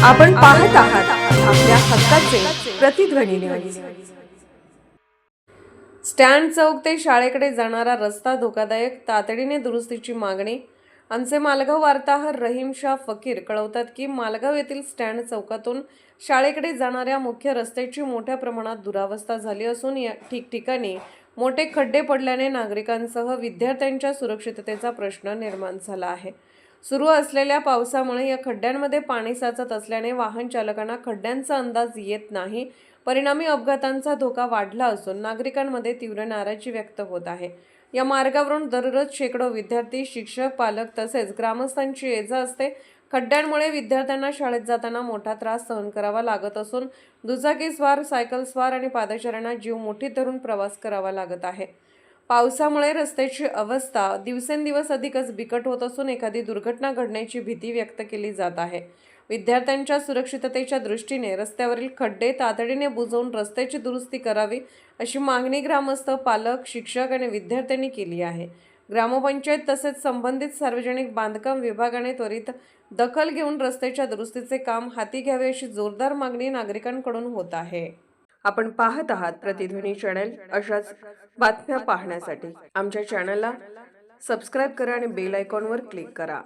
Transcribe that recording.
आपण पाहत आहात आपल्या हक्काचे प्रतिध्वनी न्यूज। स्टँड चौक ते शाळेकडे जाणारा रस्ता धोकादायक, तातडीने दुरुस्तीची मागणी। आमचे मालगाव वार्ताहर रहीम शाह फकीर कळवतात की मालगाव येथील स्टँड चौकातून शाळेकडे जाणाऱ्या मुख्य रस्त्याची मोठ्या प्रमाणात दुरावस्था झाली असून या ठिकठिकाणी मोठे खड्डे पडल्याने नागरिकांसह विद्यार्थ्यांच्या सुरक्षिततेचा प्रश्न निर्माण झाला आहे। सुरू असलेल्या पावसामुळे या खड्ड्यांमध्ये पाणी साचत असल्याने वाहन चालकांना खड्ड्यांचा अंदाज येत नाही। परिणामी अपघातांचा धोका वाढला असून नागरिकांमध्ये तीव्र नाराजी व्यक्त होत आहे। या मार्गावरून दररोज शेकडो विद्यार्थी, शिक्षक, पालक तसेच ग्रामस्थांची ये-जा असते। खड्ड्यांमुळे विद्यार्थ्यांना शाळेत जाताना मोठा त्रास सहन करावा लागत असून दुचाकीस्वार, सायकलस्वार आणि पादचाऱ्यांना जीव मुठीत धरून प्रवास करावा लागत आहे। पावसामुळे रस्त्याची अवस्था दिवसेंदिवस अधिकच बिकट होत असून एखादी दुर्घटना घडण्याची भीती व्यक्त केली जात आहे। विद्यार्थ्यांच्या सुरक्षिततेच्या दृष्टीने रस्त्यावरील खड्डे तातडीने बुजवून रस्त्याची दुरुस्ती करावी अशी मागणी ग्रामस्थ, पालक, शिक्षक आणि विद्यार्थ्यांनी केली आहे। ग्रामपंचायत तसेच संबंधित सार्वजनिक बांधकाम विभागाने त्वरित दखल घेऊन रस्त्याच्या दुरुस्तीचे काम हाती घ्यावे अशी जोरदार मागणी नागरिकांकडून होत आहे। आपण पाहत आहात प्रतिध्वनी चॅनल। अशाच बातम्या पाहण्यासाठी आमच्या चॅनलला सबस्क्राइब करा आणि बेल आयकॉनवर क्लिक करा।